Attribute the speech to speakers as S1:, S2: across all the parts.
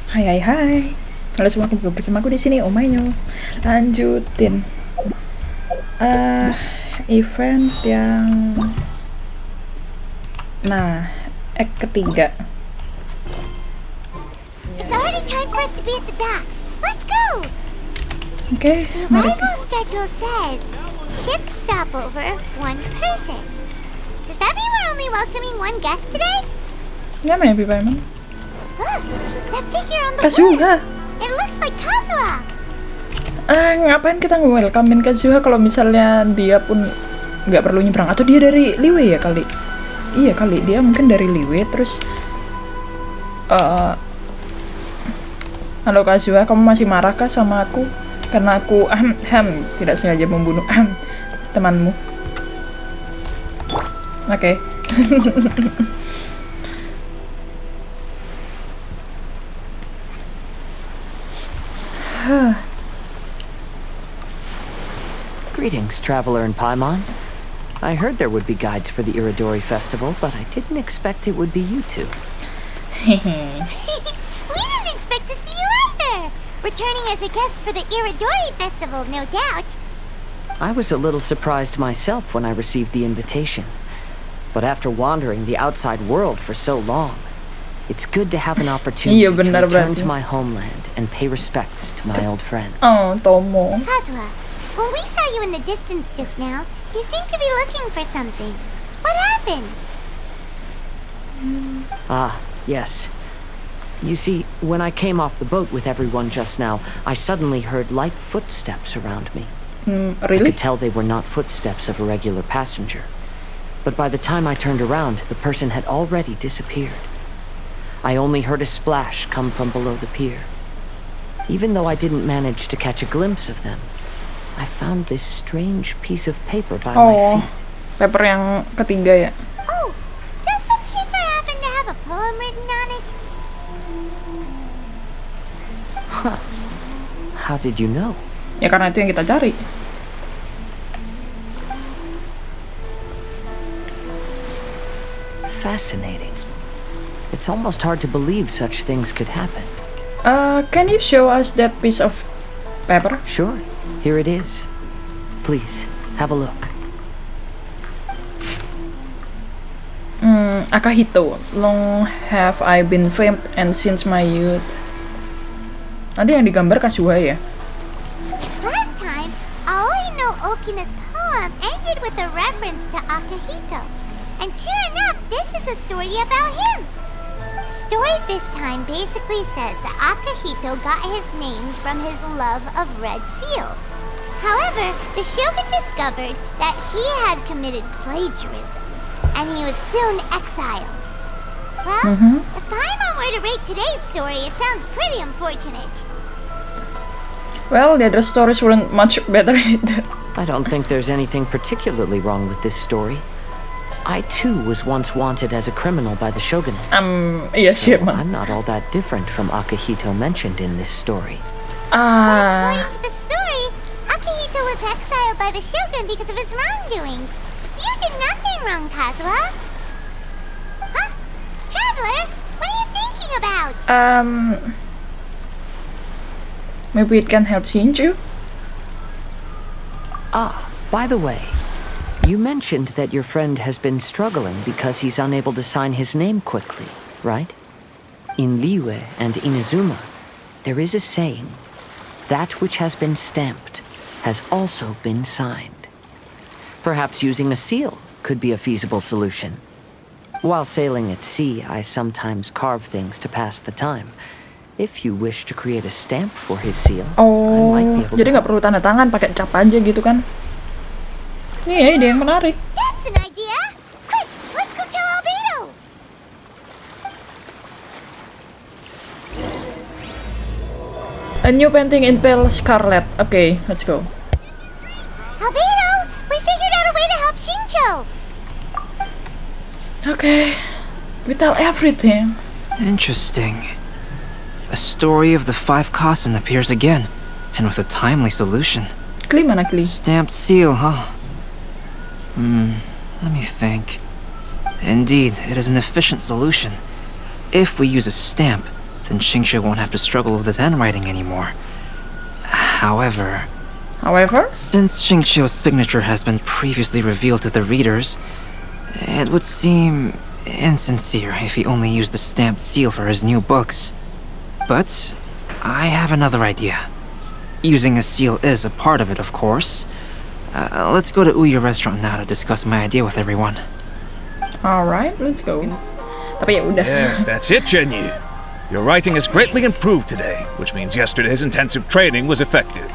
S1: Hai hai hai. Halo semua, kembali bersama aku di sini, Omainyo. Lanjutin event yang ketiga.
S2: It's already time for us to be at the docks. Let's go.
S1: Oke,
S2: The
S1: mari.
S2: arrival schedule says ship stopover 1 person. Does that mean we're only welcoming one guest today?
S1: Ya, maybe Paimon.
S2: Look, that figure on the
S1: Kazuha.
S2: board. It looks like Kazuha.
S1: Ngapain kita nge-welcomein Kazuha kalau misalnya dia pun nggak perlu nyebrang, atau dia dari Liwe ya kali? Iya kali, dia mungkin dari Liwe terus. Halo Kazuha, kamu masih marah kah sama aku? Karena aku tidak sengaja membunuh temanmu. Oke.
S3: Greetings, traveler in Paimon. I heard there would be guides for the Irodori festival, but I didn't expect it would be you two.
S2: We didn't expect to see you either. Returning as a guest for the Irodori festival, no doubt.
S3: I was a little surprised myself when I received the invitation. But after wandering the outside world for so long, it's good to have an opportunity to return to my homeland and pay respects to my old friends.
S1: Oh, Tomo.
S2: Kazuha, when we saw you in the distance just now, you seemed to be looking for something. What happened?
S3: Ah, yes. You see, when I came off the boat with everyone just now, I suddenly heard light footsteps around me. I
S1: Really?
S3: could tell they were not footsteps of a regular passenger. But by the time I turned around, the person had already disappeared. I only heard a splash come from below the pier. Even though I didn't manage to catch a glimpse of them, I found this strange piece of paper by my feet.
S1: Paper yang ketiga ya.
S2: Oh, does the paper happen to have a poem written on it?
S3: Huh. How did you know?
S1: Ya karena itu yang kita cari.
S3: Fascinating. It's almost hard to believe such things could happen.
S1: Can you show us that piece of paper?
S3: Sure, here it is. Please, have a look.
S1: Akahito, long have I been famed and since my youth. Nanti yang digambar Kazuha ya?
S2: Last time, Aoi no Okina's poem ended with a reference to Akahito. And sure enough, this is a story about him. Story this time basically says that Akahito got his name from his love of red seals. However, the shogun discovered that he had committed plagiarism, and he was soon exiled. Well, if Paimon were to rate today's story, it sounds pretty unfortunate.
S1: Well, the other stories weren't much better either.
S3: I don't think there's anything particularly wrong with this story. I too was once wanted as a criminal by the shogunate.
S1: Iya sih
S3: So
S1: emang.
S3: I'm not all that different from Akahito mentioned in this story.
S2: According to the story, Akahito was exiled by the shogun because of his wrongdoings. You did nothing wrong, Kazuha. Huh? Traveler, what are you thinking about?
S1: Maybe it can help Shinju?
S3: Ah, by the way, you mentioned that your friend has been struggling because he's unable to sign his name quickly, right? In Liyue and Inazuma, there is a saying, that which has been stamped has also been signed. Perhaps using a seal could be a feasible solution. While sailing at sea, I sometimes carve things to pass the time. If you wish to create a stamp for his seal, I might be able
S1: jadi
S3: to.
S1: nggak perlu tanda tangan, pakai cap aja gitu kan? Iya, ide yang menarik.
S2: That's an idea! Quick, let's go tell Albedo!
S1: A new painting in pale Scarlet. Okay, let's go.
S2: Albedo, we figured out a way to help Shinjo!
S1: Okay, we tell everything.
S4: Interesting. A story of the 5 Kasen appears again, and with a timely solution.
S1: Kli mana Kli?
S4: Stamped seal, huh? Let me think. Indeed, it is an efficient solution. If we use a stamp, then Xingqiu won't have to struggle with his handwriting anymore. However, since Xingqiu's signature has been previously revealed to the readers, it would seem insincere if he only used the stamped seal for his new books. But I have another idea. Using a seal is a part of it, of course. Let's go to Ouya restaurant now to discuss my idea with everyone.
S1: Alright, let's go. Tapi ya udah.
S5: Yes, that's it, Genyu. Your writing has greatly improved today, which means yesterday's intensive training was effective.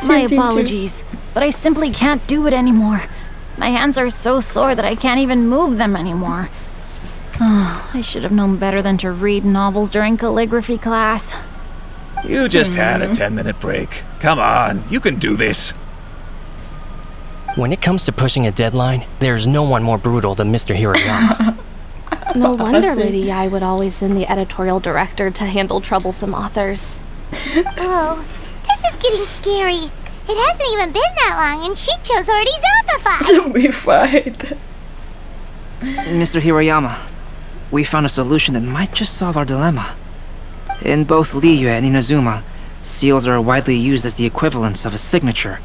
S6: My apologies, but I simply can't do it anymore. My hands are so sore that I can't even move them anymore. Oh, I should have known better than to read novels during calligraphy class.
S5: You just had a 10-minute break. Come on, you can do this.
S7: When it comes to pushing a deadline, there's no one more brutal than Mr. Hirayama.
S8: No wonder Lady Ai would always send the editorial director to handle troublesome authors.
S2: Oh, this is getting scary. It hasn't even been that long and Xingqiu's already zombified.
S1: Zombified.
S4: Mr. Hirayama, we found a solution that might just solve our dilemma. In both Liyue and Inazuma, seals are widely used as the equivalents of a signature.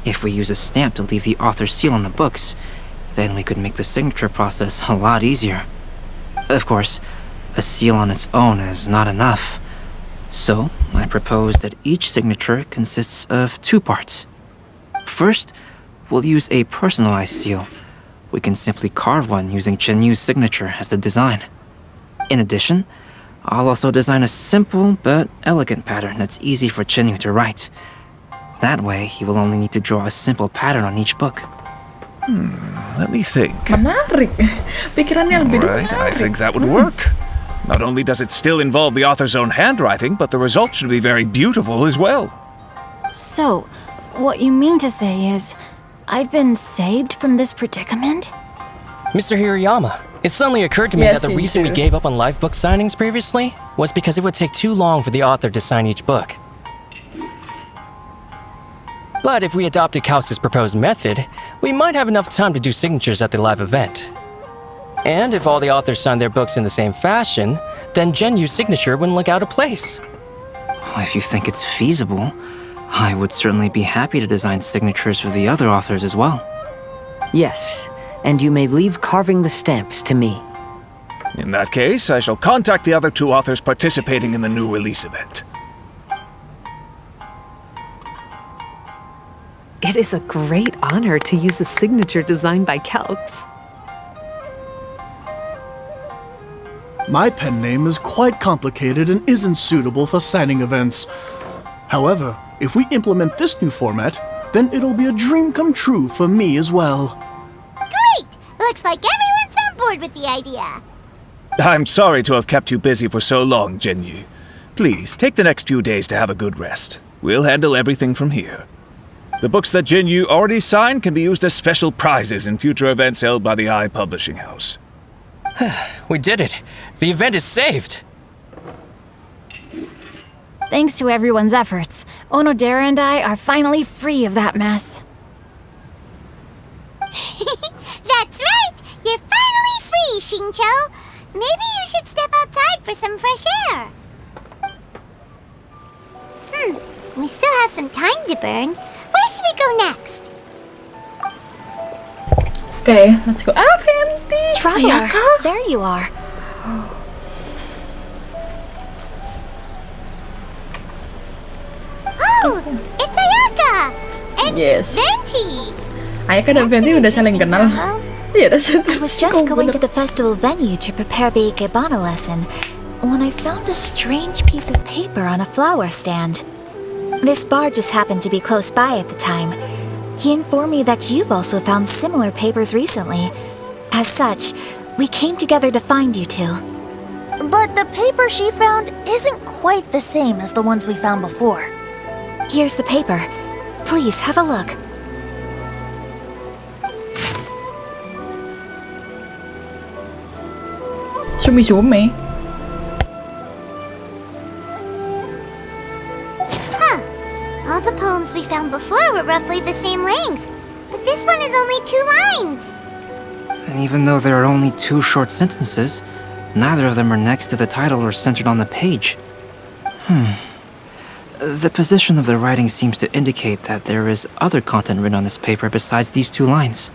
S4: If we use a stamp to leave the author's seal on the books, then we could make the signature process a lot easier. Of course, a seal on its own is not enough. So, I propose that each signature consists of 2 parts. First, we'll use a personalized seal. We can simply carve one using Chenyu's signature as the design. In addition, I'll also design a simple but elegant pattern that's easy for Chenyu to write. That way, he will only need to draw a simple pattern on each book.
S5: Let me think.
S1: Menarik. Pikirannya Albedo
S5: Right, I
S1: menarik.
S5: think that would work. Not only does it still involve the author's own handwriting, but the result should be very beautiful as well.
S6: So, what you mean to say is, I've been saved from this predicament?
S7: Mr. Hirayama, it suddenly occurred to me
S1: Yes,
S7: that the
S1: you
S7: reason we
S1: do.
S7: gave up on live book signings previously was because it would take too long for the author to sign each book. But if we adopted Calx's proposed method, we might have enough time to do signatures at the live event. And if all the authors signed their books in the same fashion, then Genyu's signature wouldn't look out of place.
S4: If you think it's feasible, I would certainly be happy to design signatures for the other authors as well.
S3: Yes, and you may leave carving the stamps to me.
S5: In that case, I shall contact the other 2 authors participating in the new release event.
S9: It is a great honor to use a signature designed by Calx.
S10: My pen name is quite complicated and isn't suitable for signing events. However, if we implement this new format, then it'll be a dream come true for me as well.
S2: Great! Looks like everyone's on board with the idea.
S5: I'm sorry to have kept you busy for so long, Genyu. Please, take the next few days to have a good rest. We'll handle everything from here. The books that Genyu already signed can be used as special prizes in future events held by the Ai Publishing House.
S7: We did it! The event is saved!
S6: Thanks to everyone's efforts, Onodera and I are finally free of that mess.
S2: That's right! You're finally free, Xingqiu! Maybe you should step outside for some fresh air. We still have some time to burn. Where should we go next?
S1: Okay, let's go. Ah, Fenty!
S6: Traveler,
S1: Ayaka?
S6: there you are.
S2: Oh, it's Ayaka! And
S1: Yes.
S2: Venti!
S1: Ayaka dan Fenty udah saling kenal. Iya, that's it.
S11: I was just going to the festival venue to prepare the Ikebana lesson when I found a strange piece of paper on a flower stand. This bar just happened to be close by at the time. He informed me that you've also found similar papers recently. As such, we came together to find you two.
S12: But the paper she found isn't quite the same as the ones we found before.
S11: Here's the paper. Please have a look.
S1: Sumi-sumi.
S2: All the poems we found before were roughly the same length, but this one is only 2 lines.
S4: And even though there are only 2 short sentences, neither of them are next to the title or centered on the page. The position of the writing seems to indicate that there is other content written on this paper besides these 2 lines.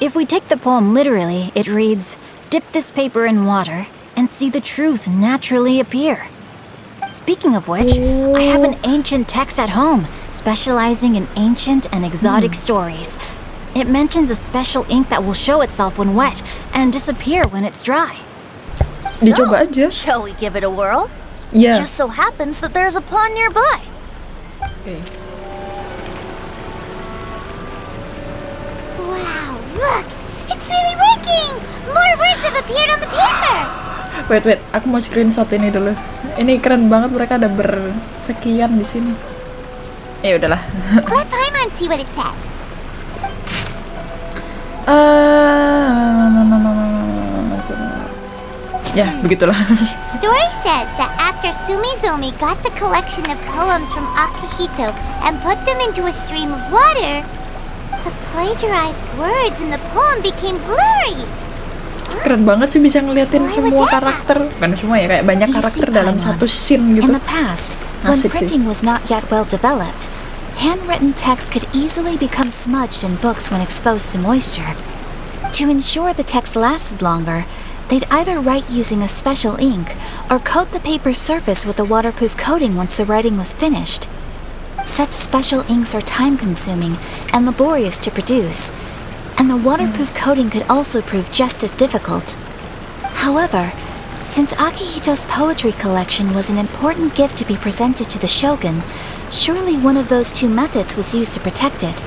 S6: If we take the poem literally, it reads, "Dip this paper in water and see the truth naturally appear." Speaking of which, I have an ancient text at home, specializing in ancient and exotic stories. It mentions a special ink that will show itself when wet and disappear when it's dry.
S1: Dicoba aja.
S12: Shall we give it a whirl?
S1: Yeah.
S12: Just so happens that there's a pond nearby.
S1: Okay.
S2: Wow, look! It's really working! More words have appeared on the paper!
S1: Wait, aku mau screenshot ini dulu. Ini keren banget, mereka ada bersekian di sini. Ya udahlah.
S2: Let Paimon see what it says.
S1: Ya, begitulah.
S2: Story says that after Sumizomi got the collection of poems from Akihito and put them into a stream of water, the plagiarized words in the poem became blurry.
S1: Keren banget sih bisa ngeliatin semua karakter. Bukan semua ya, kayak banyak karakter dalam satu scene gitu.
S11: In the past, when printing was not yet well developed, handwritten text could easily become smudged in books when exposed to moisture. To ensure the text lasted longer, they'd either write using a special ink or coat the paper's surface with a waterproof coating once the writing was finished. Such special inks are time-consuming and laborious to produce, and the waterproof coating could also prove just as difficult. However, since Akihito's poetry collection was an important gift to be presented to the shogun, surely one of those 2 methods was used to protect it.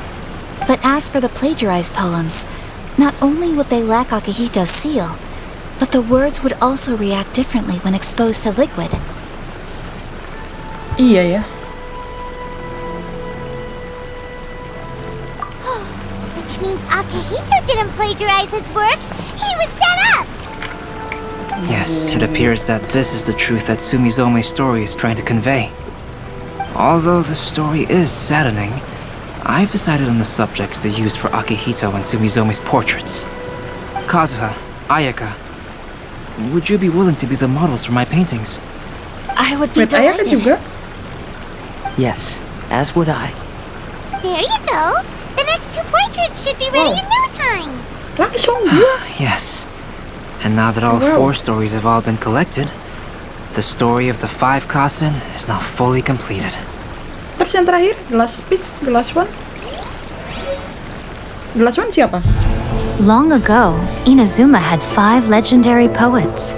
S11: But as for the plagiarized poems, not only would they lack Akihito's seal, but the words would also react differently when exposed to liquid.
S1: Iya ya.
S2: Which means Akihito didn't plagiarize his work. He was set up!
S4: Yes, it appears that this is the truth that Sumizome's story is trying to convey. Although the story is saddening, I've decided on the subjects to use for Akihito and Sumizome's portraits. Kazuha, Ayaka, would you be willing to be the models for my paintings?
S6: I would be
S1: Ayaka
S6: delighted.
S1: juga?
S3: Yes, as would I.
S2: There you go! The next 2 portraits should be ready in no time!
S1: Langsung dia.
S4: Yes. And now that all 4 stories have all been collected, the story of the 5 Kasen is now fully completed.
S1: Terus yang terakhir, the last piece, the last one. The last one siapa?
S13: Long ago, Inazuma had 5 legendary poets.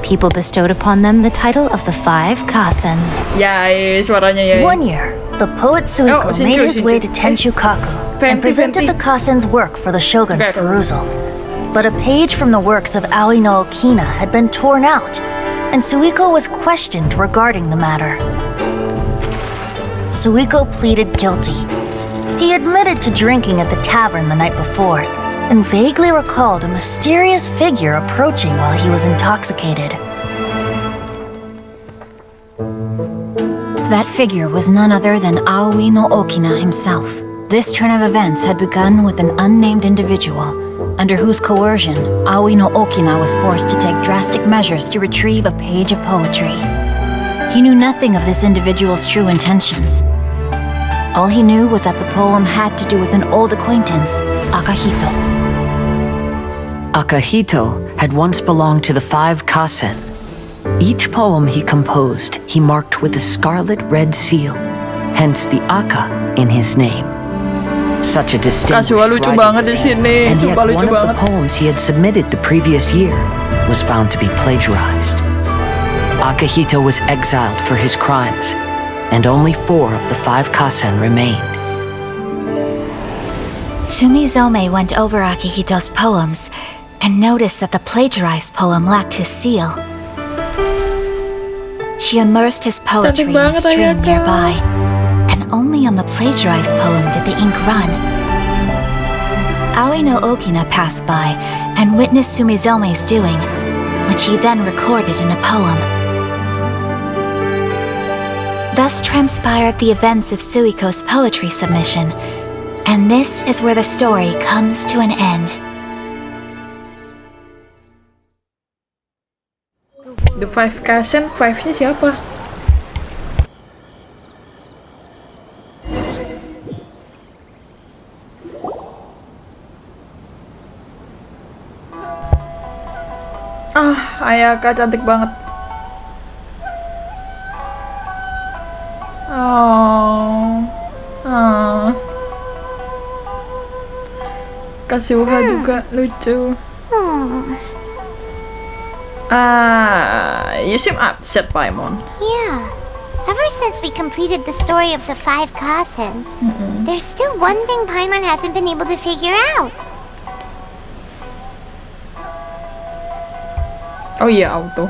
S13: People bestowed upon them the title of the 5 Kasen.
S1: Yay, suaranya yay.
S12: One year, the poet Suiko made his way to Tenchukaku and presented the Kasen's work for the shogun's perusal. But a page from the works of Aoi no Okina had been torn out, and Suiko was questioned regarding the matter. Suiko pleaded guilty. He admitted to drinking at the tavern the night before, and vaguely recalled a mysterious figure approaching while he was intoxicated.
S6: That figure was none other than Aoi no Okina himself. This turn of events had begun with an unnamed individual, under whose coercion Aoi no Okina was forced to take drastic measures to retrieve a page of poetry. He knew nothing of this individual's true intentions. All he knew was that the poem had to do with an old acquaintance, Akihito.
S3: Akihito had once belonged to the 5 Kasen. Each poem he composed, he marked with a scarlet red seal, hence the Aka in his name. Such a distinguished
S1: Kazuha lucu banget di sini,
S3: and yet
S1: sumpah
S3: one
S1: lucu
S3: of
S1: banget.
S3: the poems he had submitted the previous year was found to be plagiarized. Akihito was exiled for his crimes, and only 4 of the 5 Kasen remained.
S11: Sumizome went over Akihito's poems and noticed that the plagiarized poem lacked his seal. She immersed his poetry in a stream nearby, and only on the plagiarized poem did the ink run. Aoi no Okina passed by and witnessed Sumizome's doing, which he then recorded in a poem. Thus transpired the events of Suiko's poetry submission, and this is where the story comes to an end.
S1: Five Cousin, Five-nya siapa? Ayaka cantik banget. Kazuha juga lucu. You seem upset, Paimon.
S2: Yeah. Ever since we completed the story of the Five Cousin, there's still one thing Paimon hasn't been able to figure out.
S1: Oh iya, auto.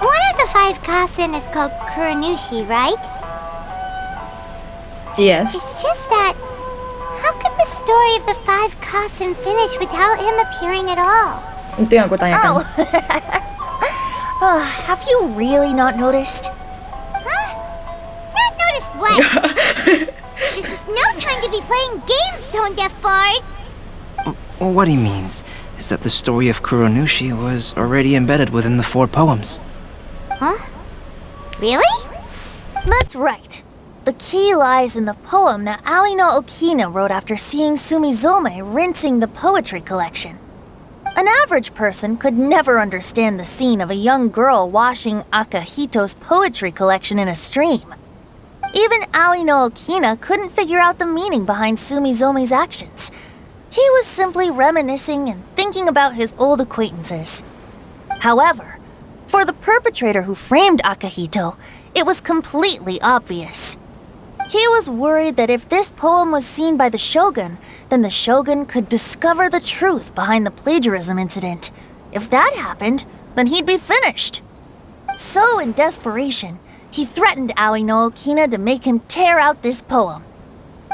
S2: One of the Five Cousin is called Kuronushi, right?
S1: Yes.
S2: It's just that, how could the story of the Five Cousin finish without him appearing at all?
S1: Itu yang aku tanyakan.
S12: Have you really not noticed?
S2: Huh? Not noticed what? This is no time to be playing games, Tone Deaf Bard!
S4: What he means is that the story of Kuronushi was already embedded within the 4 poems.
S2: Huh? Really?
S12: That's right. The key lies in the poem that Aoi no Okina wrote after seeing Sumizome rinsing the poetry collection. An average person could never understand the scene of a young girl washing Akahito's poetry collection in a stream. Even Aoi no Okina couldn't figure out the meaning behind Sumizome's actions. He was simply reminiscing and thinking about his old acquaintances. However, for the perpetrator who framed Akahito, it was completely obvious. He was worried that if this poem was seen by the Shogun, then the Shogun could discover the truth behind the plagiarism incident. If that happened, then he'd be finished. So, in desperation, he threatened Aoi no Okina to make him tear out this poem.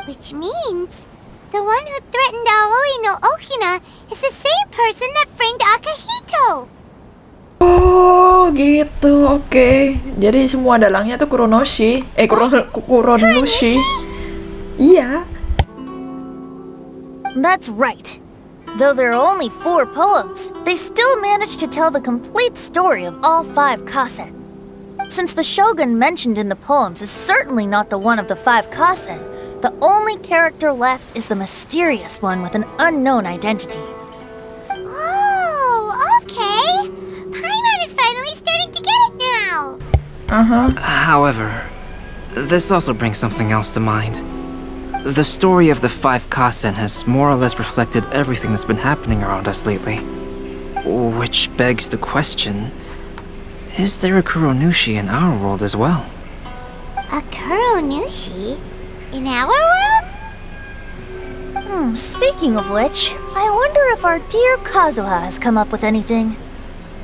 S2: Which means, the one who threatened Aoi no Okina is the same person that framed Akahito!
S1: Oh gitu, oke. Jadi semua dalangnya tuh Kuronushi. Kuronushi. Iya.
S12: That's right. Though there are only 4 poems, they still managed to tell the complete story of all 5 kasen. Since the shogun mentioned in the poems is certainly not the one of the 5 kasen, the only character left is the mysterious one with an unknown identity.
S2: Oh, okay. Paimon is finally starting to get it now.
S4: However, this also brings something else to mind. The story of the 5 kasen has more or less reflected everything that's been happening around us lately. Which begs the question, is there a Kuronushi in our world as well?
S2: A Kuronushi? In our world?
S12: Speaking of which, I wonder if our dear Kazuha has come up with anything.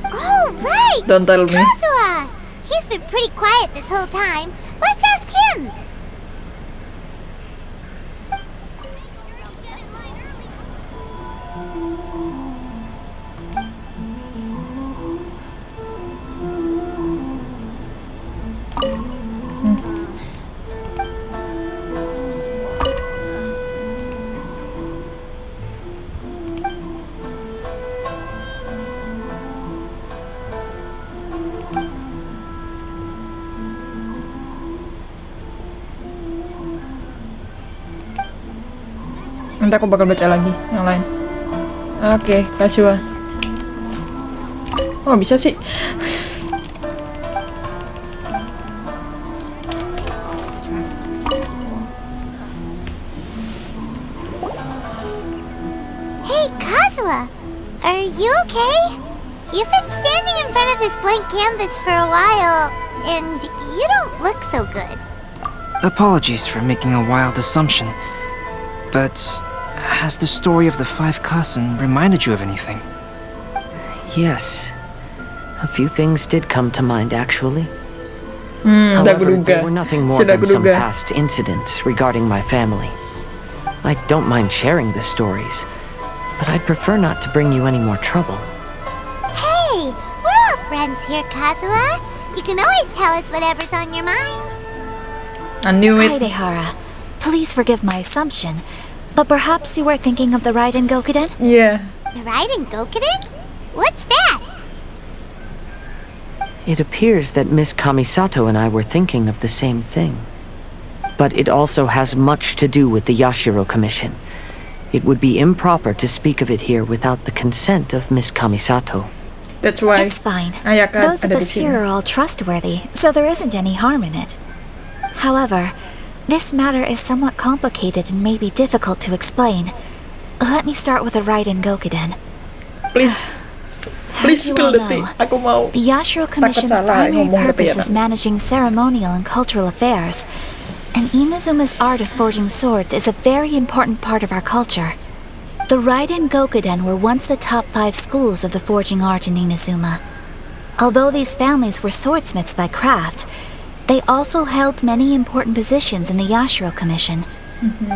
S2: Oh, right!
S1: Don't tell me.
S2: Kazuha! He's been pretty quiet this whole time. Let's ask him!
S1: Nanti aku bakal baca lagi yang lain. Oke, Kazuha. Oh, bisa sih.
S2: Hey, Kazuha! Are you okay? You've been standing in front of this blank canvas for a while, and you don't look so good.
S4: Apologies for making a wild assumption, but has the story of the 5 kasen reminded you of anything?
S3: Yes. A few things did come to mind, actually. However, they were nothing more than some past incidents regarding my family. I don't mind sharing the stories, but I'd prefer not to bring you any more trouble.
S2: Hey, we're all friends here, Kazuha. You can always tell us whatever's on your mind.
S1: I knew it.
S11: Kaidehara, please forgive my assumption, but perhaps you were thinking of the Raiden Gokuden?
S1: Yeah.
S2: The Raiden Gokuden? What's that?
S3: It appears that Miss Kamisato and I were thinking of the same thing. But it also has much to do with the Yashiro Commission. It would be improper to speak of it here without the consent of Miss Kamisato.
S1: That's why
S11: It's fine.
S1: Ayaka
S11: Those of
S1: ada di
S11: us
S1: sini.
S11: here are all trustworthy, so there isn't any harm in it. However, this matter is somewhat complicated and may be difficult to explain. Let me start with the Raiden Gokuden.
S1: Please. Please
S11: you
S1: spill
S11: all
S1: the
S11: know,
S1: tea. Aku mau.
S11: The Yashiro Commission's
S1: salah
S11: primary
S1: ngomong
S11: purpose
S1: kepikiran.
S11: is managing ceremonial and cultural affairs, and Inazuma's art of forging swords is a very important part of our culture. The Raiden Gokuden were once the top 5 schools of the forging art in Inazuma. Although these families were swordsmiths by craft, they also held many important positions in the Yashiro Commission.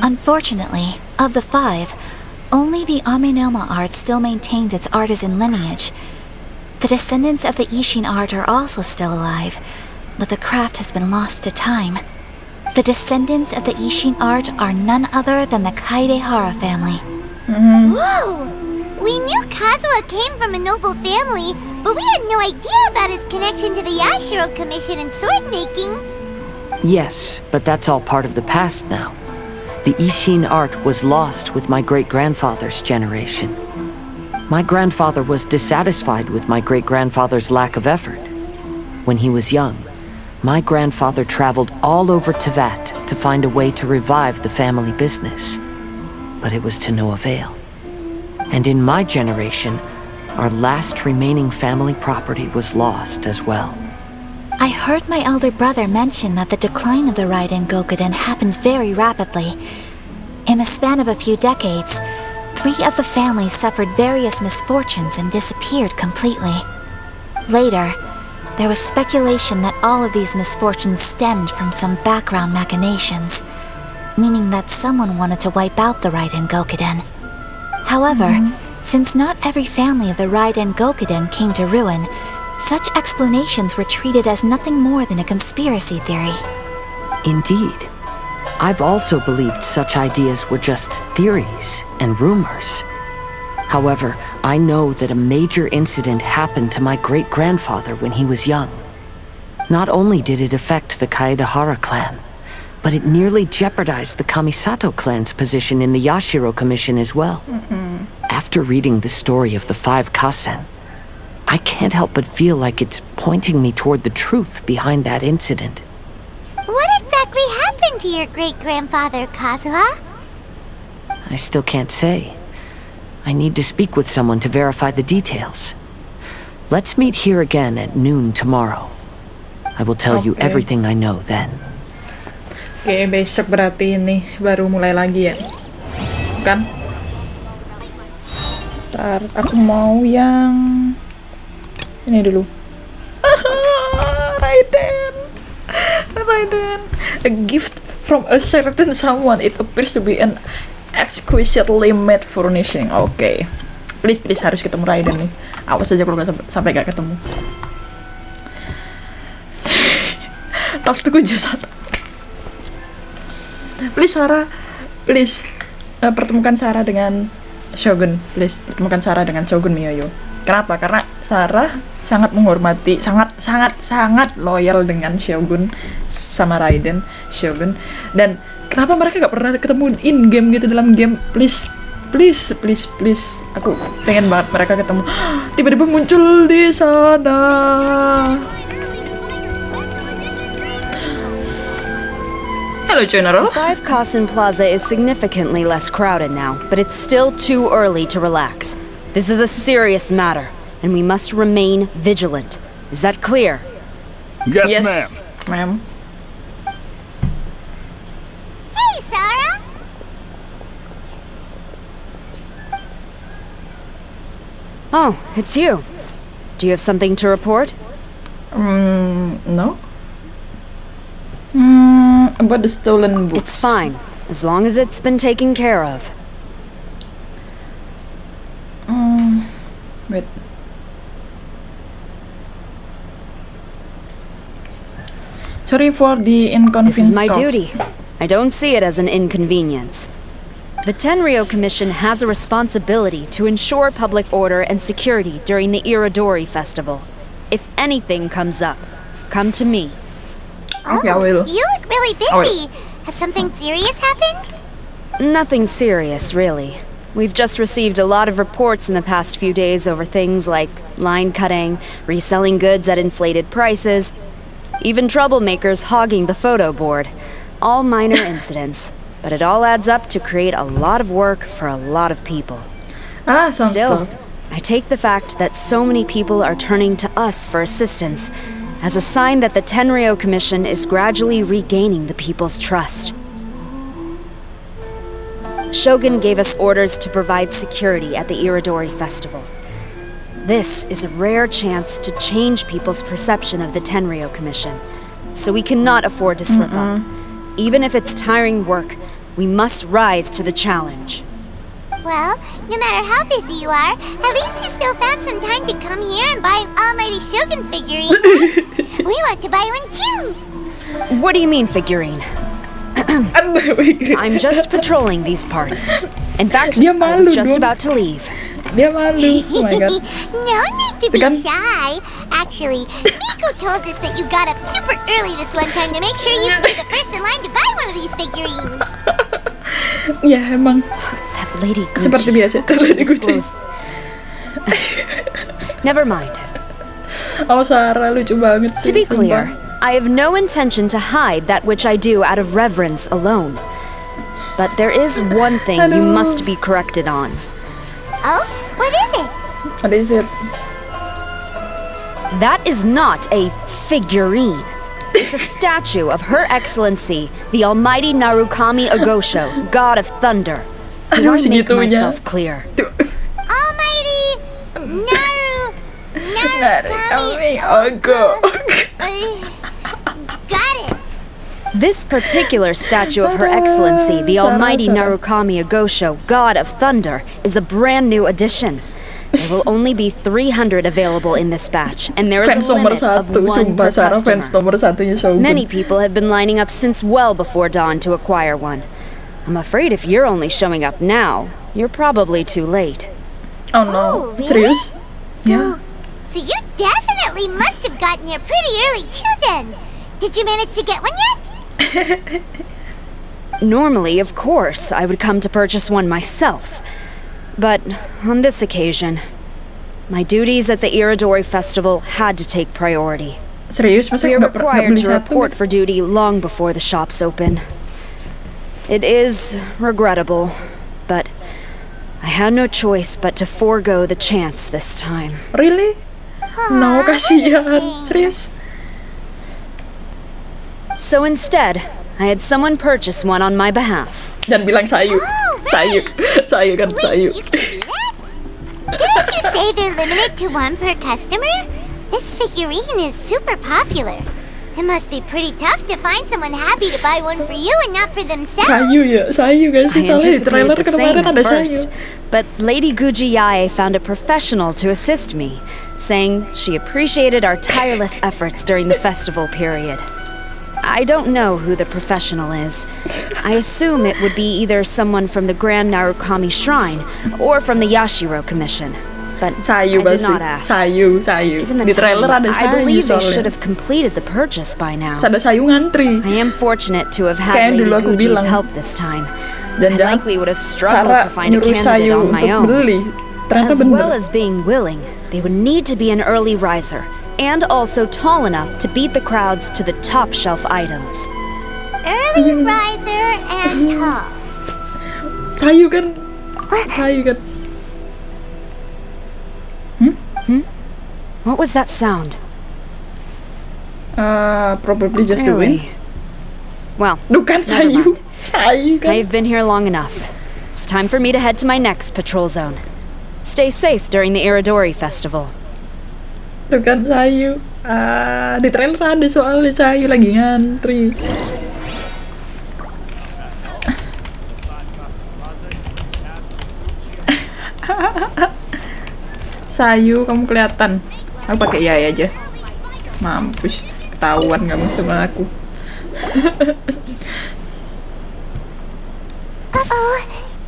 S11: Unfortunately, of the 5, only the Amenoma art still maintains its artisan lineage. The descendants of the Ishin art are also still alive, but the craft has been lost to time. The descendants of the Ishin art are none other than the Kaidehara family.
S2: Whoa! We knew Kazuha came from a noble family, but we had no idea about his connection to the Yashiro Commission and sword making.
S3: Yes, but that's all part of the past now. The Ishin art was lost with my great-grandfather's generation. My grandfather was dissatisfied with my great-grandfather's lack of effort. When he was young, my grandfather traveled all over Teyvat to find a way to revive the family business. But it was to no avail. And in my generation, our last remaining family property was lost as well.
S11: I heard my elder brother mention that the decline of the Raiden Gokuden happened very rapidly. In the span of a few decades, 3 of the families suffered various misfortunes and disappeared completely. Later, there was speculation that all of these misfortunes stemmed from some background machinations, meaning that someone wanted to wipe out the Raiden Gokuden. However, since not every family of the Raiden Gokuden came to ruin, such explanations were treated as nothing more than a conspiracy theory.
S3: Indeed. I've also believed such ideas were just theories and rumors. However, I know that a major incident happened to my great-grandfather when he was young. Not only did it affect the Kaedehara clan, but it nearly jeopardized the Kamisato clan's position in the Yashiro Commission as well. After reading the story of the 5 Kasen, I can't help but feel like it's pointing me toward the truth behind that incident.
S2: What exactly happened to your great-grandfather, Kazuha?
S3: I still can't say. I need to speak with someone to verify the details. Let's meet here again at noon tomorrow. I will tell you everything I know then.
S1: Oke, besok berarti ini baru mulai lagi ya. Kan? Ntar aku mau yang ini dulu. Raiden. A gift from a certain someone. It appears to be an exquisitely made furnishing. Oke. Please harus ketemu Raiden nih. Awas aja kalau sampai gak ketemu. Talk to Kujou Sara. Please Sara, please pertemukan Sara dengan Shogun. Please pertemukan Sara dengan Shogun Miyoyo. Kenapa? Karena Sara sangat menghormati, sangat loyal dengan Shogun sama Raiden, Shogun. Dan kenapa mereka gak pernah ketemu in game gitu dalam game? Please. Aku pengen banget mereka ketemu. Tiba-tiba muncul di sana. Hello, General.
S14: The 5 Kasen Plaza is significantly less crowded now, but it's still too early to relax. This is a serious matter, and we must remain vigilant. Is that clear?
S10: Yes,
S1: ma'am.
S2: Hey, Sara!
S14: Oh, it's you. Do you have something to report?
S1: No. About the stolen books.
S14: It's fine, as long as it's been taken care of.
S1: Wait. Sorry for the inconvenience.
S14: This is my
S1: caused.
S14: duty. I don't see it as an inconvenience. The Tenryo Commission has a responsibility to ensure public order and security during the Irodori festival. If anything comes up, come to me.
S1: Okay, I will.
S2: You look really busy. Has something serious happened?
S14: Nothing serious, really. We've just received a lot of reports in the past few days over things like line cutting, reselling goods at inflated prices, even troublemakers hogging the photo board. All minor incidents, but it all adds up to create a lot of work for a lot of people.
S1: Sounds
S14: Still,
S1: cool.
S14: I take the fact that so many people are turning to us for assistance as a sign that the Tenryou Commission is gradually regaining the people's trust. Shogun gave us orders to provide security at the Irodori Festival. This is a rare chance to change people's perception of the Tenryou Commission, so we cannot afford to slip up. Even if it's tiring work, we must rise to the challenge.
S2: Well, no matter how busy you are, at least you still found some time to come here and buy an almighty Shogun figurine. We want to buy one too.
S14: What do you mean, figurine? I'm just patrolling these parts. In fact, I was just about to leave.
S1: Dia malu. Oh my god.
S2: No need to be shy. Actually, Miku told us that you got up super early this one time to make sure you could be the first in line to buy one of these figurines.
S1: Ya emang.
S14: That Lady Gucci.
S1: Seperti biasa, Lady Gucci.
S14: Never mind.
S1: Oh, Sarah lucu banget sih.
S14: To be clear, I have no intention to hide that which I do out of reverence alone. But there is one thing you must be corrected on.
S2: Oh? What is it?
S1: What is it?
S14: That is not a figurine. It's a statue of Her Excellency, the Almighty Narukami Agosho, God of Thunder. Did I make myself clear?
S2: Almighty Narukami
S1: Agosho.
S2: Got it.
S14: This particular statue of Her Excellency, the Almighty Narukami Agosho, God of Thunder, is a brand new addition. There will only be 300 available in this batch, and there is a limit of one per customer. Many people have been lining up since well before dawn to acquire one. I'm afraid if you're only showing up now, you're probably too late.
S1: Oh no,
S2: really? So you definitely must have gotten here pretty early too then. Did you manage to get one yet?
S14: Normally, of course, I would come to purchase one myself. But on this occasion, my duties at the Irodori Festival had to take priority.
S1: Serius, masa
S14: we are required to report for duty long before the shops open. It is regrettable, but I had no choice but to forego the chance this time.
S1: Really? No, kasihan. Serius?
S14: So instead, I had someone purchase one on my behalf.
S1: Dan bilang sayu. Sayu kan, sayu.
S2: Didn't you say they're limited to one per customer? This figurine is super popular. It must be pretty tough to find someone happy to buy one for you and not for themselves.
S1: Sayu guys.
S14: I anticipated the same at first, but Lady Gujiyae found a professional to assist me, saying she appreciated our tireless efforts during the festival period. I don't know who the professional is. I assume it would be either someone from the Grand Narukami Shrine or from the Yashiro Commission. But I did not ask.
S1: Sayu.
S14: Given the time, I believe they should have completed the purchase by now.
S1: Ada sayu ngantri.
S14: I am fortunate to have had Lady Guji's help this time. I likely would have struggled to find a candidate on my own. As well as being willing, they would need to be an early riser, and also tall enough to beat the crowds to the top shelf items.
S2: Early riser and tall.
S1: Sayu kan.
S14: What was that sound?
S1: Probably just the wind.
S14: Well,
S1: bukan sayu. Sayu kan.
S14: I've been here long enough. It's time for me to head to my next patrol zone. Stay safe during the Irodori Festival.
S1: Tuh kan sayu. Di trailer ada soalnya sayu lagi ngantri. Sayu, kamu kelihatan. Aku pakai yai aja. Mampus, ketahuan kamu sama aku.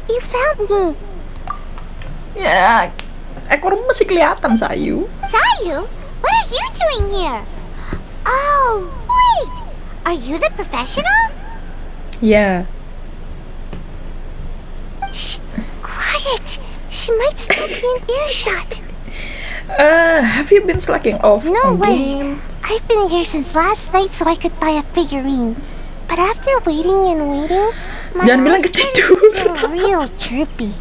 S2: You found me.
S1: Ya, ekor masih kelihatan, Sayu.
S2: Sayu? What are you doing here? Oh, wait! Are you the professional?
S1: Yeah.
S2: Shh! Quiet! She might still be in earshot.
S1: Have you been slacking off?
S2: No way!
S1: Game?
S2: I've been here since last night so I could buy a figurine. But after waiting and waiting, my
S1: Jangan bilang
S2: eyes started to
S1: ketiduran.
S2: feel real droopy.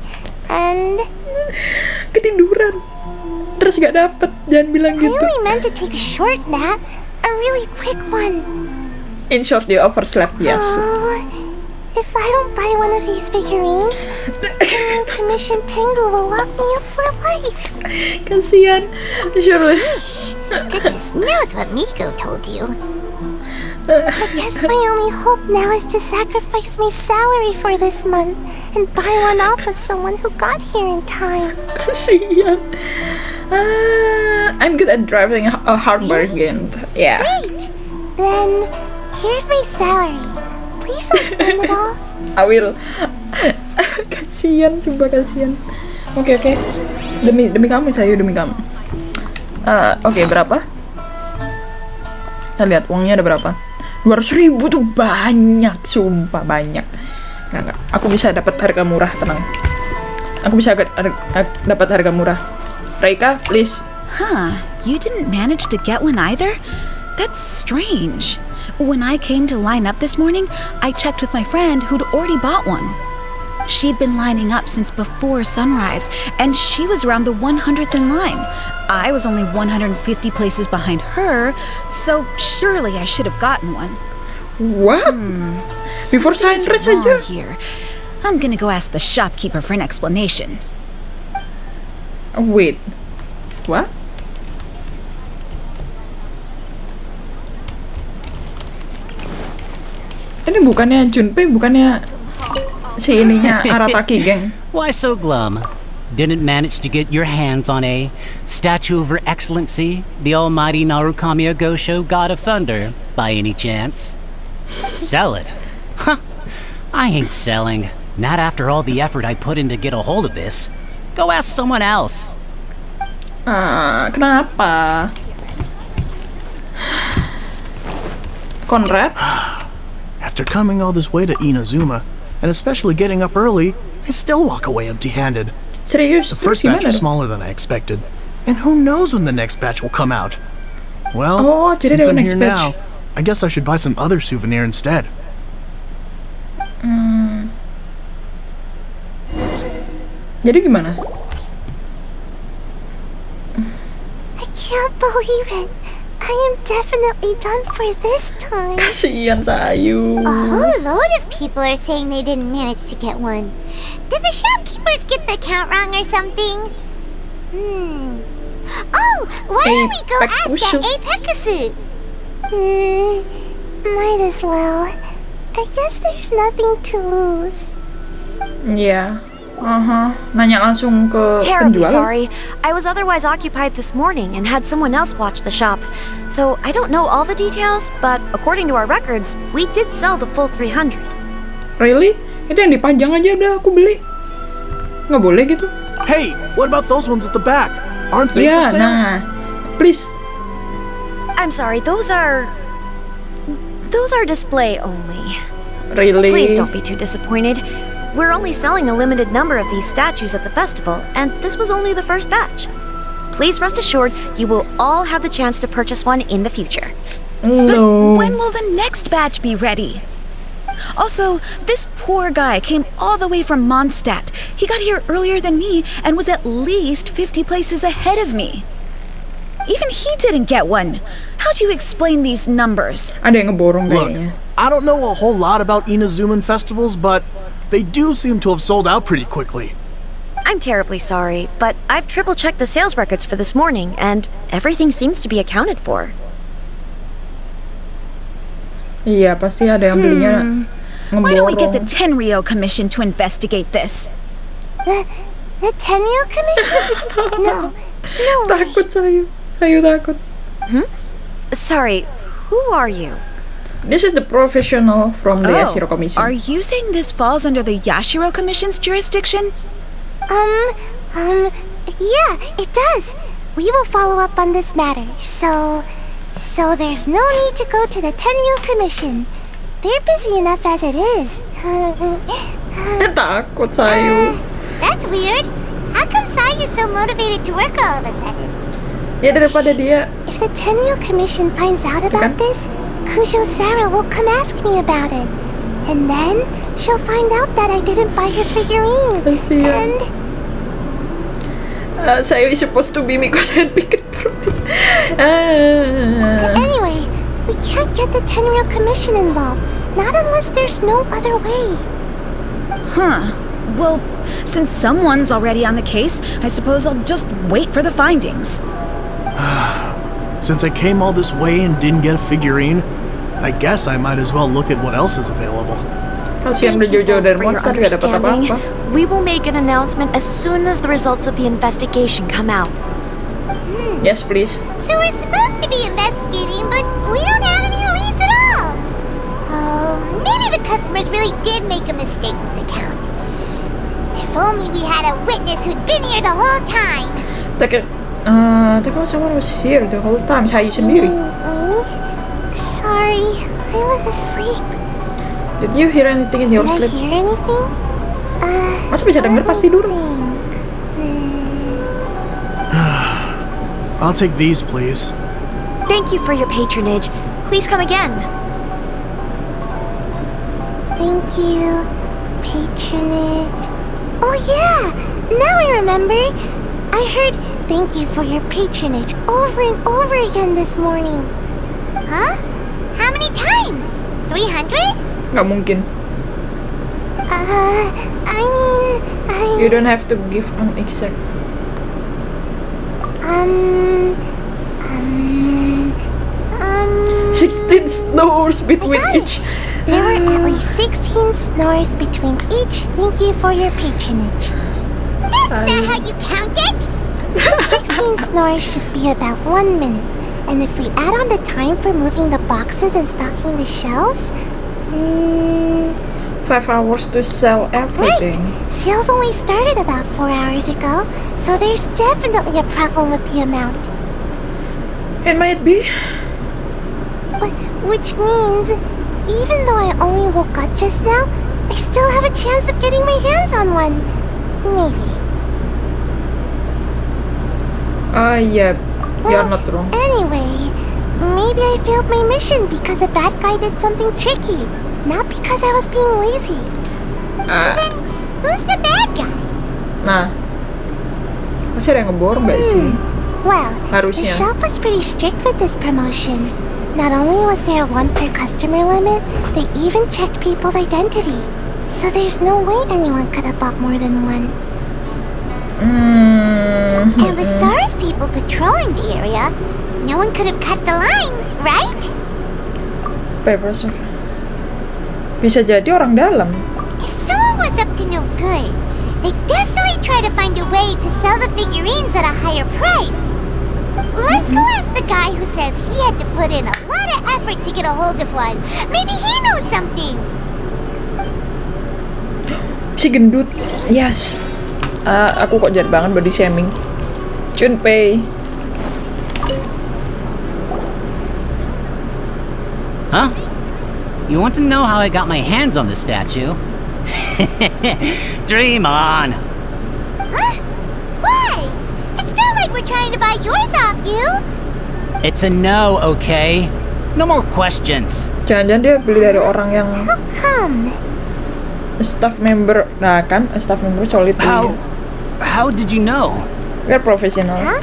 S2: And
S1: Ketiduran. Terus gak dapet. Jangan bilang
S2: I
S1: gitu.
S2: only meant to take a short nap. A really quick one.
S1: In short, you overslept, yes.
S2: Oh, if I don't buy one of these figurines, the commission Tengu will lock me up for life.
S1: Kasian. Surely.
S2: Goodness knows what Miko told you. I guess my only hope now is to sacrifice my salary for this month and buy one off of someone who got here in time.
S1: Kasian. I'm good at driving a hard bargain. Yeah.
S2: Great! Then, here's my salary. Please don't spend it all.
S1: I will. Kasian, coba kasian. Oke. Demi kamu saya, demi kamu. Oke, berapa? Kita lihat uangnya ada berapa. 200.000 tuh banyak, sumpah banyak. Nggak. Aku bisa dapat harga murah, tenang. Aku bisa dapat harga murah. Reika, please.
S15: Huh, you didn't manage to get one either? That's strange. When I came to line up this morning, I checked with my friend who'd already bought one. She'd been lining up since before sunrise, and she was around the 100th in line. I was only 150 places behind her, so surely I should have gotten one.
S1: What? Before sunrise aja?
S15: Here. I'm gonna go ask the shopkeeper for an explanation.
S1: Wait. What? Ini bukannya Junpei, bukannya si ininya Arataki geng.
S16: Why so glum? Didn't manage to get your hands on a statue of Her Excellency, the almighty Narukami Agosho, God of Thunder, by any chance? Sell it? Huh. I ain't selling. Not after all the effort I put in to get a hold of this. Go ask someone else.
S1: Kenapa? Conrad?
S10: After coming all this way to Inazuma, and especially getting up early, I still walk away empty-handed.
S1: Serius?
S10: The first batch was smaller than I expected, and who knows when the next batch will come out. Well, since I'm here now, I guess I should buy some other souvenir instead.
S1: Jadi gimana?
S2: I can't believe it. I am definitely done for this time.
S1: Kasian Sayu.
S2: A whole load of people are saying they didn't manage to get one. Did the shopkeepers get the count wrong or something? Oh, why don't we go ask that Apekasu? Might as well. I guess there's nothing to lose.
S1: Yeah. Nanya langsung ke
S12: Terribly
S1: penjual.
S12: sorry. I was otherwise occupied this morning and had someone else watch the shop. So I don't know all the details, but according to our records, we did sell the full 300.
S1: Really? Itu yang dipajang aja udah aku beli. Nggak boleh gitu.
S10: Hey, what about those ones at the back? Aren't they for sale?
S1: Nah. Please.
S12: I'm sorry, those are display only.
S1: Really?
S12: Please don't be too disappointed. We're only selling a limited number of these statues at the festival, and this was only the first batch. Please rest assured, you will all have the chance to purchase one in the future.
S15: No. But when will the next batch be ready? Also, this poor guy came all the way from Mondstadt. He got here earlier than me and was at least 50 places ahead of me. Even he didn't get one. How do you explain these numbers?
S1: Ada yang ngeborong
S10: Look,
S1: kayaknya.
S10: I don't know a whole lot about Inazuman festivals, but they do seem to have sold out pretty quickly.
S12: I'm terribly sorry, but I've triple-checked the sales records for this morning, and everything seems to be accounted for.
S1: Iya, pasti ada yang belinya ngeborong.
S15: Why don't we get the Tenryo Commission to investigate this?
S2: The Tenryo Commission? No way.
S1: Takut Sayu takut.
S12: Sorry, who are you?
S1: This is the professional from the Yashiro Commission.
S15: Are you saying this falls under the Yashiro Commission's jurisdiction?
S2: Yeah, it does. we will follow up on this matter. So there's no need to go to the Tenryu Commission. They're busy enough as it is.
S1: Takut Sayu.
S2: That's weird. How come Sayu's so motivated to work all of a sudden?
S1: Ya daripada dia.
S2: If the Tenryu Commission finds out about this, Kujou Sara will come ask me about it. And then she'll find out that I didn't buy her figurine. And
S1: Sayu is supposed to be Miko's handpicked promise.
S2: Anyway, we can't get the Tenryu Commission involved. Not unless there's no other way.
S15: Huh. Well, since someone's already on the case, I suppose I'll just wait for the findings.
S10: Since I came all this way and didn't get a figurine, I guess I might as well look at what else is available.
S1: Kasihan udah jauh-jauh dari monster gak dapat apa-apa.
S8: We will make an announcement as soon as the results of the investigation come out.
S1: Yes, please.
S2: So we're supposed to be investigating, but we don't have any leads at all. Oh, maybe the customers really did make a mistake with the count. If only we had a witness who'd been here the whole time.
S1: Tapi kalau someone was here the whole time, Sayu sendiri.
S2: Sorry, I was asleep.
S1: Did you hear anything in your sleep?
S2: Did I hear anything?
S1: Masa bisa denger pas tidur?
S10: I'll take these, please.
S8: Thank you for your patronage. Please come again.
S2: Thank you. Patronage. Oh yeah! Now I remember. I heard thank you for your patronage over and over again this morning. Huh? How many times? 300?
S1: Nggak mungkin.
S2: I mean,
S1: You don't have to give an exact. 16 snores between each.
S2: There were at least 16 snores between each. Thank you for your patronage. That's not how you count it! 16 snores should be about 1 minute. And if we add on the time for moving the boxes and stocking the shelves,
S1: 5 hours to sell everything.
S2: Right! Sales only started about 4 hours ago, so there's definitely a problem with the amount.
S1: It might be.
S2: Which means, even though I only woke up just now, I still have a chance of getting my hands on one. Maybe.
S1: Yeah, you're not wrong.
S2: Anyway, maybe I failed my mission because the bad guy did something tricky, not because I was being lazy. So then, who's the bad guy?
S1: Nah, masih ada yang ngeborong gak sih?
S2: Well,
S1: harusnya.
S2: The shop was pretty strict with this promotion. Not only was there a 1 per customer limit, they even checked people's identity. So there's no way anyone could have bought more than one. And with Sara's people patrolling the area, no one could have cut the line, right?
S1: Papers. Bisa jadi orang dalam.
S2: If someone was up to no good, they'd definitely try to find a way to sell the figurines at a higher price. Let's go ask the guy who says he had to put in a lot of effort to get a hold of one. Maybe he knows something.
S1: Si gendut. Yes. Aku kok jahat banget body shaming. Junpei.
S16: Huh? You want to know how I got my hands on the statue? Dream on!
S2: Huh? Why? It's not like we're trying to buy yours off you.
S16: It's a no, okay? No more questions.
S1: Jangan-jangan dia beli dari orang yang
S2: How come?
S1: staff member. Nah kan, staff member solid.
S16: How did you know?
S1: We're professional.
S2: Huh?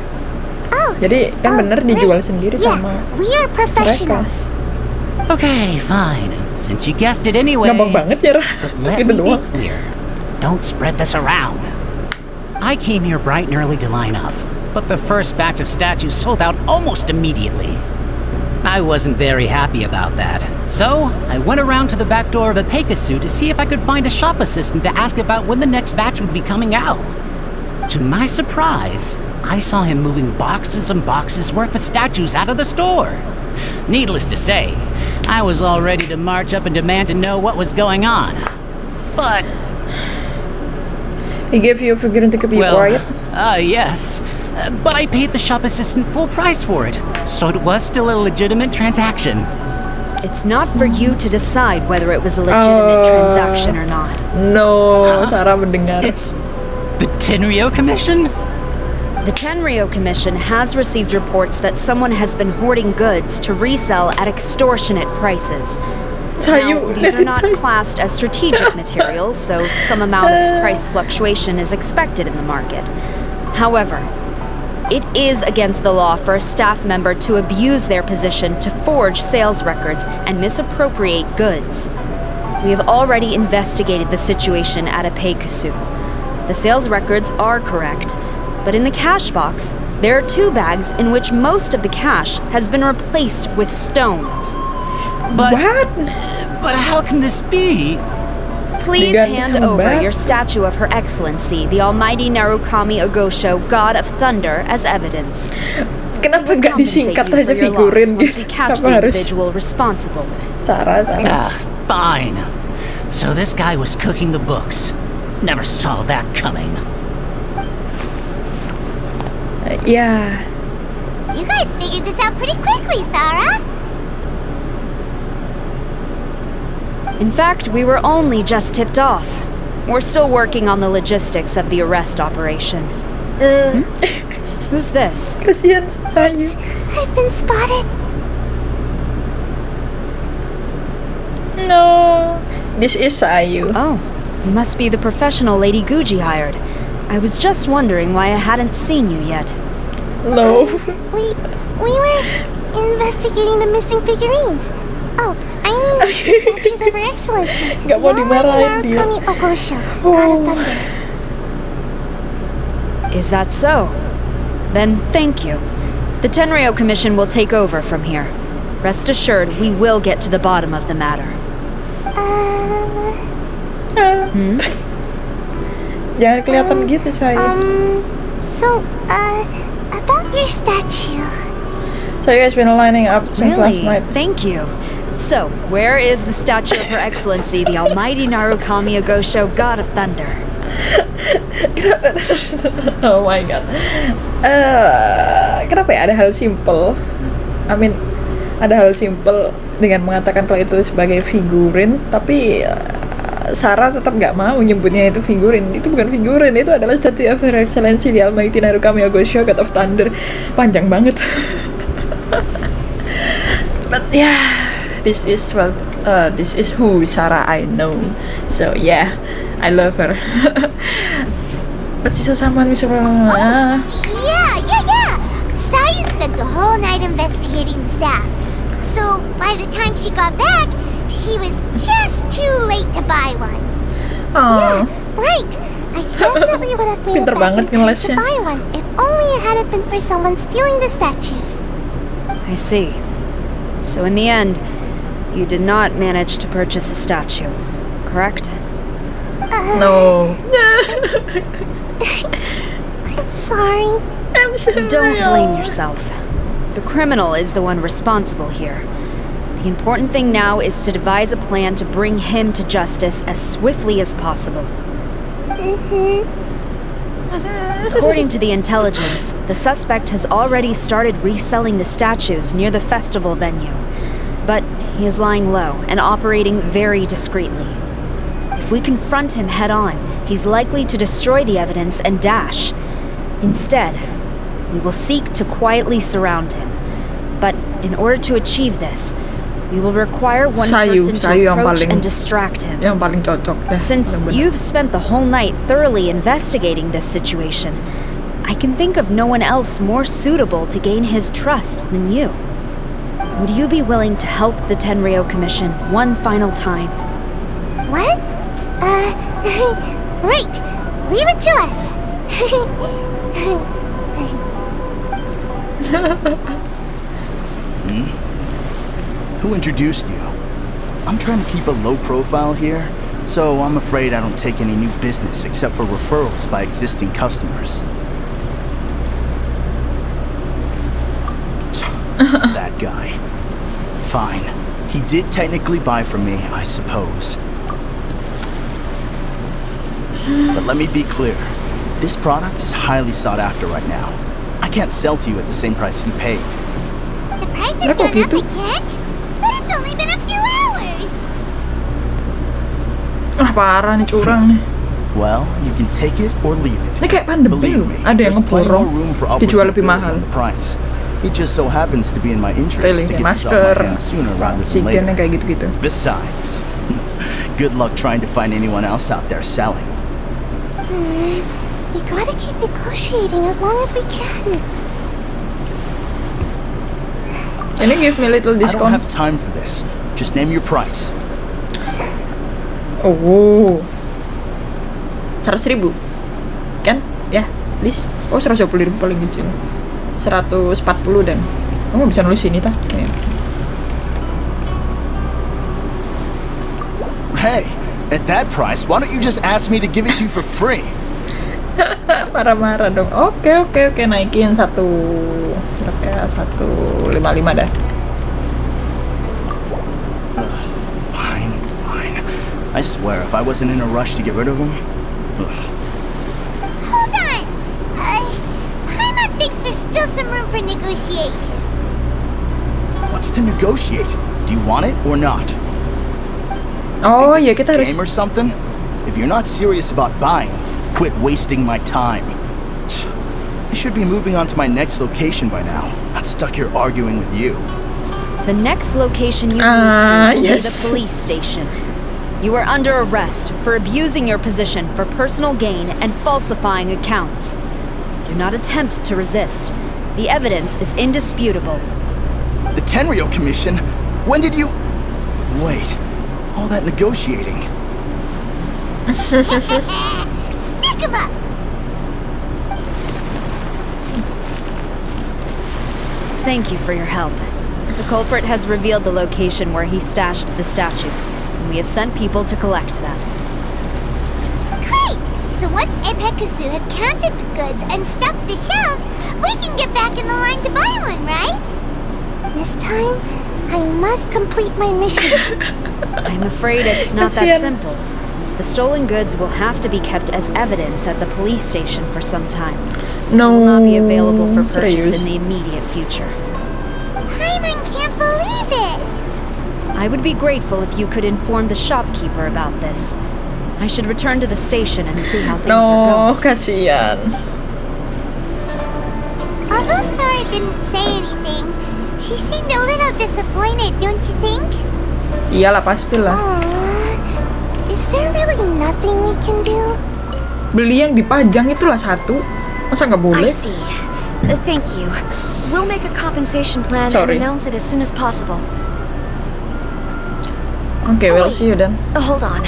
S2: Oh.
S1: Jadi yang bener dijual sendiri sama
S2: we are professionals.
S16: Okay, fine. Since you guessed it anyway.
S1: Gampang banget ya,
S16: Let me be clear. Don't spread this around. I came here bright and early to line up, but the first batch of statues sold out almost immediately. I wasn't very happy about that. So, I went around to the back door of a Pegasus to see if I could find a shop assistant to ask about when the next batch would be coming out. To my surprise, I saw him moving boxes and boxes worth of statues out of the store. Needless to say, I was all ready to march up and demand to know what was going on. But...
S1: He gave you a figurine to keep you quiet?
S16: Yes. But I paid the shop assistant full price for it, so it was still a legitimate transaction.
S14: It's not for you to decide whether it was a legitimate transaction or not.
S1: No, Sarah mendengar.
S16: It's the Tenryo Commission?
S14: The Tenryo Commission has received reports that someone has been hoarding goods to resell at extortionate prices. Now, these are not classed as strategic materials, so some amount of price fluctuation is expected in the market. However, it is against the law for a staff member to abuse their position to forge sales records and misappropriate goods. We have already investigated the situation at Apekusu. The sales records are correct, but in the cash box, there are 2 bags in which most of the cash has been replaced with stones.
S16: But how can this be?
S14: Please hand over your statue of Her Excellency, the Almighty Narukami Ogosho, God of Thunder, as evidence.
S1: Kenapa nggak disingkat aja figurin gitu? Kenapa harus
S14: responsible?
S1: Sarah.
S16: Fine. So this guy was cooking the books. Never saw that coming.
S1: Yeah.
S2: You guys figured this out pretty quickly, Sara.
S14: In fact, we were only just tipped off. We're still working on the logistics of the arrest operation. Who's this?
S1: Kasian Sayu.
S2: I've been spotted.
S1: No, this is Sayu.
S14: Oh, you must be the professional Lady Guji hired. I was just wondering why I hadn't seen you yet.
S1: No.
S2: We were investigating the missing figurines. Oh, I mean, statues of Her Excellency.
S1: Gak mau dimarahin dia.
S2: Narukami Ogosho, God of Thunder.
S14: Is that so? Then thank you. The Tenryo Commission will take over from here. Rest assured, we will get to the bottom of the matter.
S1: Jangan kelihatan gitu, Sayu.
S2: So, about your statue.
S1: Sayu has been lining up since last night.
S14: Thank you. So, where is the statue of Her Excellency, the Almighty Narukami Ogosho, God of Thunder?
S1: Oh my god. Kenapa ya ada hal simple? Ada hal simple dengan mengatakan kalau itu sebagai figurin, tapi Sarah tetap nggak mau nyebutnya itu figurin. Itu bukan figurin, itu adalah statue of Her Excellency the Almighty Narukami Ogosho, God of Thunder. Panjang banget. But yeah, this is who Sarah I know. So yeah, I love her. But she's so someone with
S2: Yeah. Sayu spent the whole night investigating the staff. So by the time she got back, she was just too late to buy one.
S1: Oh.
S2: Yeah, right. I definitely would have made it back in time to buy one if only it hadn't been for someone stealing the statues.
S14: I see. So in the end, you did not manage to purchase a statue, correct?
S1: No.
S2: I'm sorry.
S14: Don't blame yourself. The criminal is the one responsible here. The important thing now is to devise a plan to bring him to justice as swiftly as possible. According to the intelligence, the suspect has already started reselling the statues near the festival venue. But he is lying low and operating very discreetly. If we confront him head-on, he's likely to destroy the evidence and dash. Instead, we will seek to quietly surround him. But in order to achieve this, we will require one person to approach and distract him. Since you've spent the whole night thoroughly investigating this situation, I can think of no one else more suitable to gain his trust than you. Would you be willing to help the Tenryo Commission one final time?
S2: What? Right. Leave it to us.
S17: Who introduced you? I'm trying to keep a low profile here, so I'm afraid I don't take any new business except for referrals by existing customers. That guy. Fine. He did technically buy from me, I suppose. But let me be clear. This product is highly sought after right now. I can't sell to you at the same price he paid.
S2: The price has gone up again, but it's only been a few hours.
S1: Ah, parah nih curang nih.
S17: Well, you can take it or leave it.
S1: Ini kayak pandemi loh. Ada yang ngeborong dijual lebih mahal.
S17: It just so happens to be in my interest to get this off my hands sooner rather than later.
S1: Kayak gitu-gitu.
S17: Besides, good luck trying to find anyone else out there selling.
S2: We gotta keep negotiating as long as we can.
S1: Can you give me a little discount?
S17: I don't have time for this. Just name your price.
S1: Oh, 100.000 kan? Ya, please. Oh, 120.000 paling kecil. 140 dan. Oh, bisa nulis sini tah? Ya, bisa.
S17: Hey, at that price, why don't you just ask me to give it to you for free?
S1: Marah-marah dong. Oke, naikin 1 berapa ya? 155 dah.
S17: Fine. I swear, if I wasn't in a rush to get rid of him.
S2: Hold on. Paimon thinks there's still some room for negotiation.
S17: What's to negotiate? Do you want it or not?
S1: Oh, ya kita harus.
S17: Game or something? If you're not serious about buying, quit wasting my time. I should be moving on to my next location by now. Not stuck here arguing with you.
S14: The next location you move to will
S1: yes.
S14: be the police station. You are under arrest for abusing your position for personal gain and falsifying accounts. Do not attempt to resist. The evidence is indisputable.
S17: The Tenryo Commission? When did you... Wait, all that negotiating.
S2: Stick 'em up!
S14: Thank you for your help. The culprit has revealed the location where he stashed the statues, and we have sent people to collect them.
S2: Great! So once Epekusu has counted the goods and stuffed the shelves, we can get back in the line to buy one, right? This time, I must complete my mission.
S14: I'm afraid it's not that simple. The stolen goods will have to be kept as evidence at the police station for some time.
S1: No,
S14: they will not be available for purchase in the immediate future.
S2: Paimon can't believe it!
S14: I would be grateful if you could inform the shopkeeper about this. I should return to the station and see how things are going.
S1: Kasihan.
S2: Although Sara didn't say anything, she seemed a little disappointed, don't you think?
S1: Iyalah, pastilah.
S2: Is there really nothing we can do?
S1: Beli yang dipajang itulah satu. Masa nggak boleh?
S12: I see. Thank you. We'll make a compensation plan and announce it as soon as possible.
S1: Okay, we'll see you then.
S12: Hold on.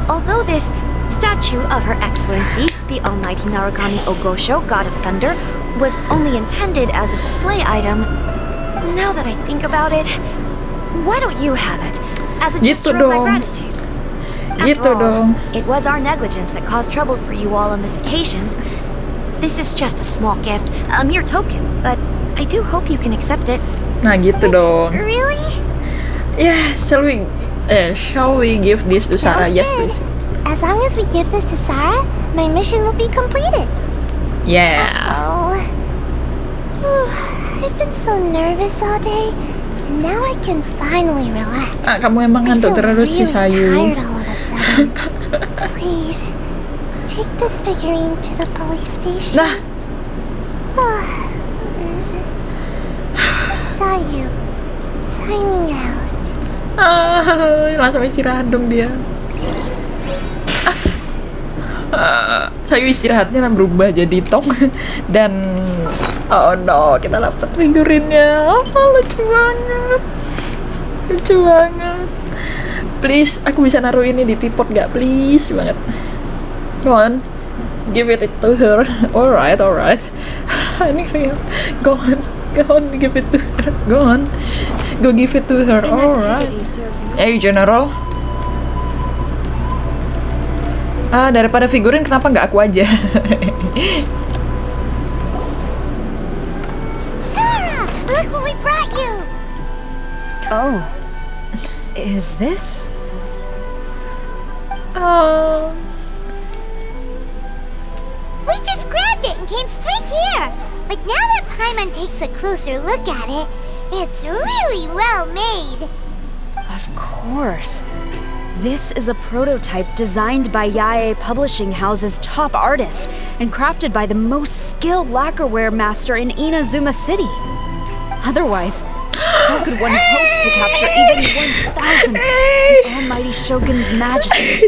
S12: Although this statue of Her Excellency, the Almighty Narukami Ogosho, God of Thunder, was only intended as a display item, now that I think about it, why don't you have it as a gesture of my gratitude? After all, it was our negligence that caused trouble for you all on this occasion. This is just a small gift, a mere token, but I do hope you can accept it.
S1: Nah, gitu dong.
S2: Really?
S1: Yeah, shall we give this to Sara? Yes, please.
S2: As long as we give this to Sara, my mission will be completed.
S1: Yeah.
S2: I've been so nervous all day, and now I can finally relax.
S1: Kamu emang ngantuk terus sih, Sayu.
S2: Tired all of a sudden. Please, take this figurine to the police station.
S1: Nah.
S2: Sayu, signing out.
S1: Langsung istirahat dong dia. Sayu istirahatnya berubah jadi tong dan oh no, kita dapat figurinnya. Lucu banget. Please, aku bisa naruh ini di teapot gak? Please banget. Go on, give it to her. Alright. Ini real. Go on, give it to her. Go on, go give it to her. Alright. Hey General. Daripada figurin kenapa nggak aku aja?
S2: Sara, look what we brought you.
S14: Oh, is this?
S2: We just grabbed it and came straight here. But now that Paimon takes a closer look at it, it's really well made.
S14: Of course. This is a prototype designed by Yae Publishing House's top artist and crafted by the most skilled lacquerware master in Inazuma City. Otherwise, how could one hope to capture even 1,000 the Almighty Shogun's majesty?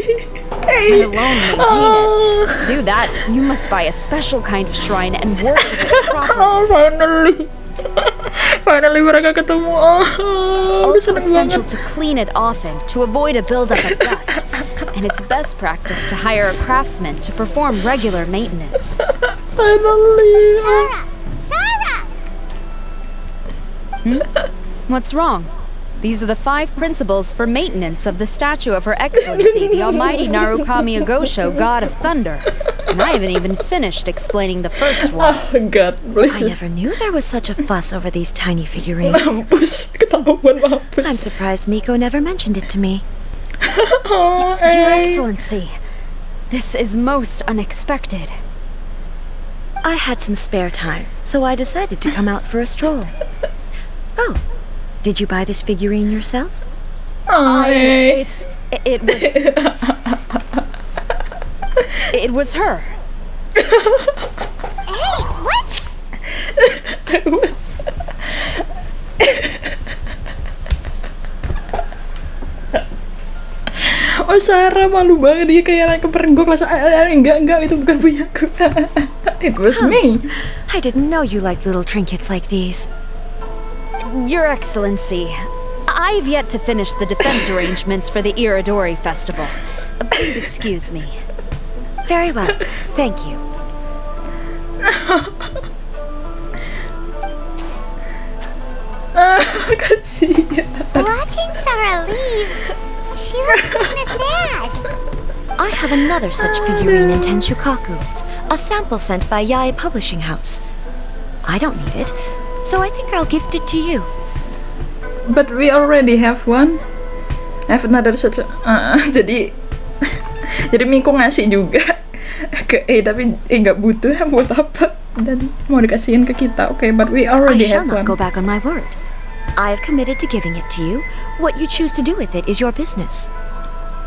S14: Let alone maintain it. To do that, you must buy a special kind of shrine and worship it properly.
S1: Finally mereka ketemu.
S14: It's also essential to clean it often to avoid a buildup of dust. And it's best practice to hire a craftsman to perform regular maintenance.
S1: Finally.
S2: Sara!
S14: What's wrong? These are the 5 principles for maintenance of the statue of Her Excellency, the Almighty Narukami Agosho, God of Thunder. And I haven't even finished explaining the first one.
S1: Oh God, please.
S12: I never knew there was such a fuss over these tiny figurines. I'm surprised Miko never mentioned it to me.
S14: Your Excellency, this is most unexpected.
S12: I had some spare time, so I decided to come out for a stroll. Oh, did you buy this figurine yourself?
S14: It was her.
S2: Hey, what?
S1: Oh Sarah, malu banget dia kayak anak keperenggok kelas enggak itu bukan punya aku. It was me.
S12: I didn't know you liked little trinkets like these.
S14: Your Excellency, I've yet to finish the defense arrangements for the Irodori festival. Please excuse me.
S12: Very well, thank you.
S1: Kasihan.
S2: Watching Sara leave, she looks kinda sad.
S12: I have another such figurine in Tenshukaku, a sample sent by Yae Publishing House. I don't need it, so I think I'll gift it to you.
S1: But we already have one. I have another such. Jadi Miko ngasih juga ke tapi nggak butuh, buat apa? Dan mau dikasihin ke kita. Okay, but we already have one.
S12: I shall not go back on my word. I have committed to giving it to you. What you choose to do with it is your business.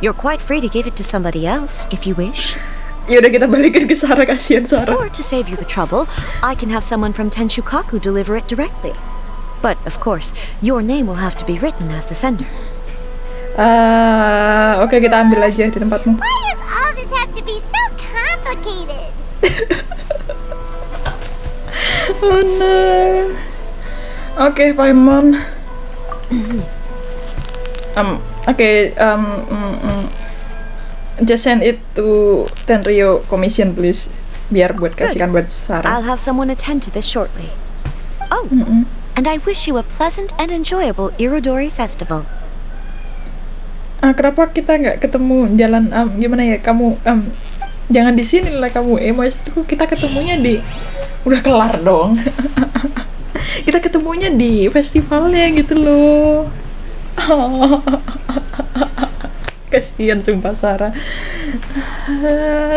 S12: You're quite free to give it to somebody else if you wish.
S1: Yaudah kita balikin ke Sara, kasihan Sara.
S12: Or to save you the trouble, I can have someone from Tenshukaku deliver it directly. But of course, your name will have to be written as the sender.
S1: Oke, kita ambil aja di tempatmu.
S2: Why does all this have to be so complicated?
S1: Oh no. Oke, Paimon. Just send it to Tenryo Commission please, biar buat kasihkan buat Sara.
S12: I'll have someone attend to this shortly. Oh, and I wish you a pleasant and enjoyable Irodori festival.
S1: Kenapa kita nggak ketemu jalan gimana ya, kamu jangan di sini lah kamu, maksudku kita ketemunya di udah kelar dong. Kita ketemunya di festivalnya gitu loh. Kasihan sumpah Sara.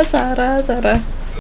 S1: Sara